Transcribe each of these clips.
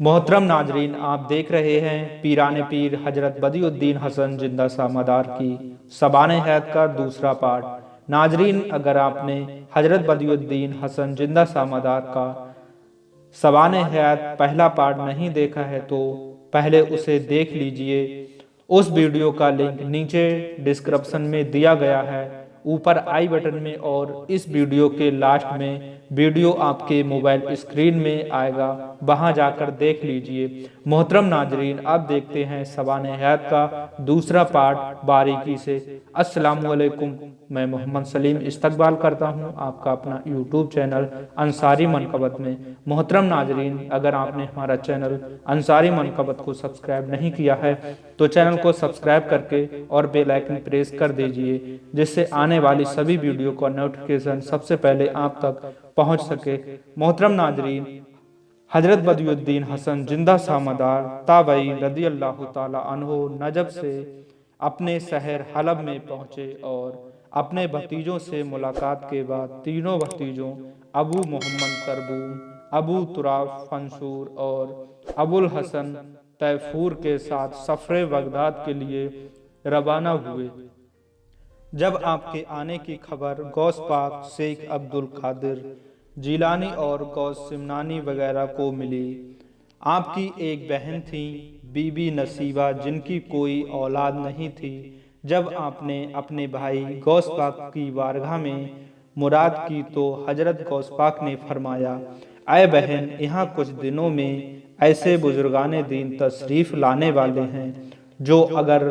मोहतरम नाजरीन, आप देख रहे हैं पीराने पीर हजरत बदियुद्दीन हसन जिंदा सामादार की सबाने हैत का दूसरा पार्ट। नाजरीन, अगर आपने हजरत बदियुद्दीन हसन जिंदा सामादार का सबाने हैत पहला पार्ट नहीं देखा है तो पहले उसे देख लीजिए। उस वीडियो का लिंक नीचे डिस्क्रिप्शन में दिया गया है, ऊपर आई बटन में, और इस वीडियो के लास्ट में वीडियो आपके मोबाइल स्क्रीन में आएगा, वहां जाकर देख लीजिए। मोहतरम नाजरीन, अब देखते हैं सबाने हयात का दूसरा पार्ट बारीकी से। अस्सलामुअलैकुम, मैं मोहम्मद सलीम इस्तकबाल करता हूं आपका अपना यूट्यूब चैनल अंसारी मनकबत में। मोहतरम नाजरीन, अगर आपने हमारा चैनल अंसारी मनकबत को सब्सक्राइब नहीं किया है तो चैनल को सब्सक्राइब करके और बेल आइकन प्रेस कर दीजिए, जिससे आने वाली सभी वीडियो का नोटिफिकेशन सबसे पहले आप तक पहुंच सके। मोहतरम नाजरीन, हजरत बदियुद्दीन हसन जिंदा सामादार ताबई रदी अल्लाह ताला अन्हो नजब से अपने शहर हलब में पहुंचे और अपने भतीजों से मुलाकात के बाद तीनों भतीजों अबू मोहम्मद तरबूम, अबू तुराब फंसूर और अबुल हसन तैफूर के साथ सफरे बगदाद के लिए रवाना हुए। जब आपके आने की खबर गौस पाक शेख अब्दुल कादिर जिलानी और गौस सिमनानी वगैरह को मिली। आपकी एक बहन थी बीबी नसीबा, जिनकी कोई औलाद नहीं थी। जब आपने अपने भाई गौस पाक की बारगाह में मुराद की तो हजरत गौस पाक ने फरमाया, ऐ बहन, यहाँ कुछ दिनों में ऐसे बुजुर्गाने दीन तशरीफ लाने वाले हैं जो अगर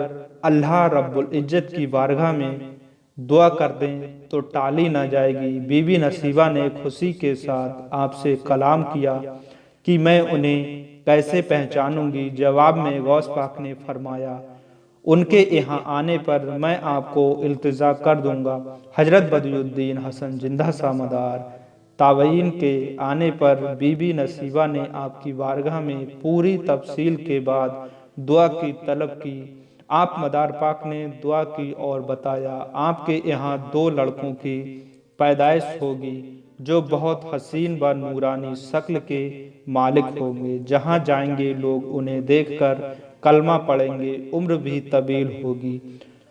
अल्लाह रब्बुल इज्जत की बारगाह में दुआ कर दें तो टाली ना जाएगी। बीबी नसीबा ने खुशी के साथ आपसे कलाम किया कि मैं उन्हें कैसे पहचानूंगी। जवाब में गौस पाक ने फरमाया, उनके यहाँ आने पर मैं आपको इल्तिजा कर दूंगा। हजरत बदियुद्दीन हसन जिंदा सामादार ताबईन के आने पर बीबी नसीबा ने आपकी बारगाह में पूरी तफसील के बाद दुआ की तलब की। आप मदार पाक ने दुआ की और बताया, आपके यहाँ 2 लड़कों की पैदाइश होगी जो बहुत हसीन व नूरानी शक्ल के मालिक होंगे। जहाँ जाएंगे लोग उन्हें देखकर कलमा पढ़ेंगे, उम्र भी तवील होगी।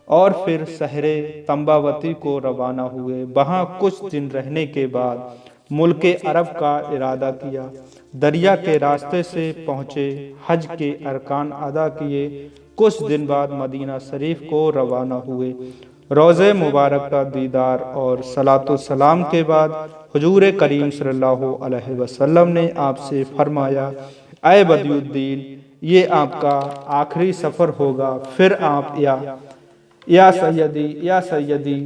और फिर शहरे तंबावती को रवाना हुए। वहाँ कुछ दिन रहने के बाद मुल्के अरब का इरादा किया। दरिया के रास्ते से पहुँचे, हज के अरकान अदा किए। कुछ दिन बाद मदीना शरीफ को रवाना हुए। रोज़े मुबारक का दीदार और सलातो सलाम के बाद हुजूर करीम सल्लल्लाहु अलैहि वसल्लम ने आपसे फरमाया, ऐ बदियुद्दीन, ये आपका आखिरी सफ़र होगा। फिर आप या सैयदी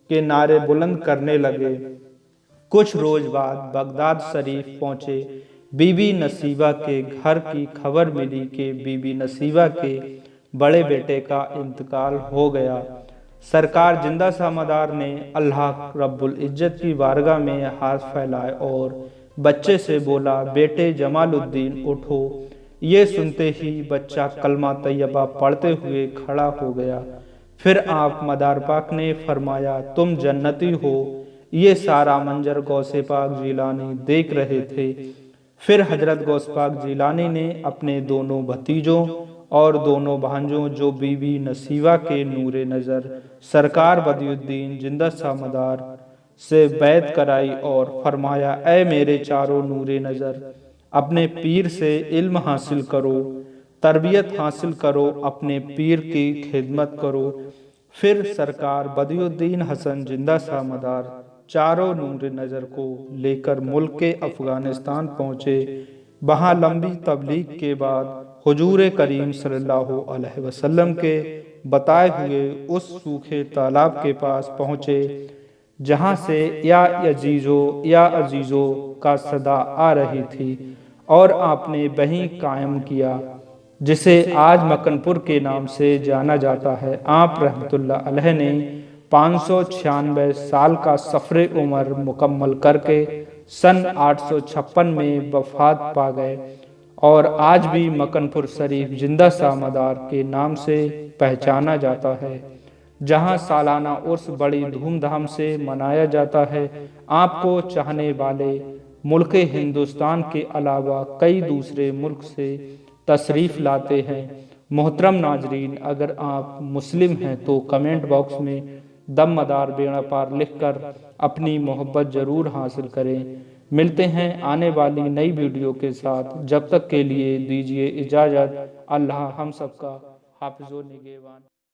के नारे बुलंद करने लगे। कुछ रोज बाद बगदाद शरीफ पहुँचे। बीबी नसीबा के घर की खबर मिली कि बीबी नसीबा के बड़े बेटे का इंतकाल हो गया। सरकार जिंदा सामादार ने अल्लाह रब्बुल इज्जत की बारगाह में हाथ फैलाए और बच्चे से बोला, बेटे जमालुद्दीन उठो। ये सुनते ही बच्चा कलमा तैयबा पढ़ते हुए खड़ा हो गया। फिर आप मदार पाक ने फरमाया, तुम जन्नती हो। ये सारा मंजर गौसे पाक जिलानी देख रहे थे। फिर हजरत गौस पाक जिलानी ने अपने दोनों भतीजों और दोनों भांजों जो बीबी नसीबा के नूरे नज़र सरकार बदियुद्दीन जिंदा सामादार से बैत कराई और फरमाया, ऐ मेरे चारों नूरे नज़र, अपने पीर से इल्म हासिल करो, तरबियत हासिल करो, अपने पीर की खिदमत करो। फिर सरकार बदियुद्दीन हसन जिंदा सामादार चारों नूरे नज़र को लेकर मुल्क के अफगानिस्तान पहुँचे। वहाँ लंबी तबलीग के बाद हुजूर करीम सल्लल्लाहु अलैहि वसल्लम के बताए हुए उस सूखे तालाब के पास पहुँचे जहाँ से या अजीजो का सदा आ रही थी, और आपने वहीं कायम किया जिसे आज मकनपुर के नाम से जाना जाता है। आप रहमतुल्लाह अलैह ने 596 साल का सफ़रे उम्र मुकम्मल करके सन 856 में वफात पा गए और आज भी मकनपुर शरीफ जिंदा सामादार के नाम से पहचाना जाता है, जहां सालाना उर्स बड़ी धूमधाम से मनाया जाता है। आपको चाहने वाले ملک ہندوستان کے علاوہ کئی دوسرے ملک سے تشریف لاتے ہیں۔ محترم ناظرین، اگر آپ مسلم ہیں تو کمنٹ باکس میں دم مدار بیڑا پار لکھ کر اپنی محبت ضرور حاصل کریں۔ ملتے ہیں آنے والی نئی ویڈیو کے ساتھ، جب تک کے لیے دیجیے اجازت۔ اللہ ہم سب کا حافظ و نگہبان۔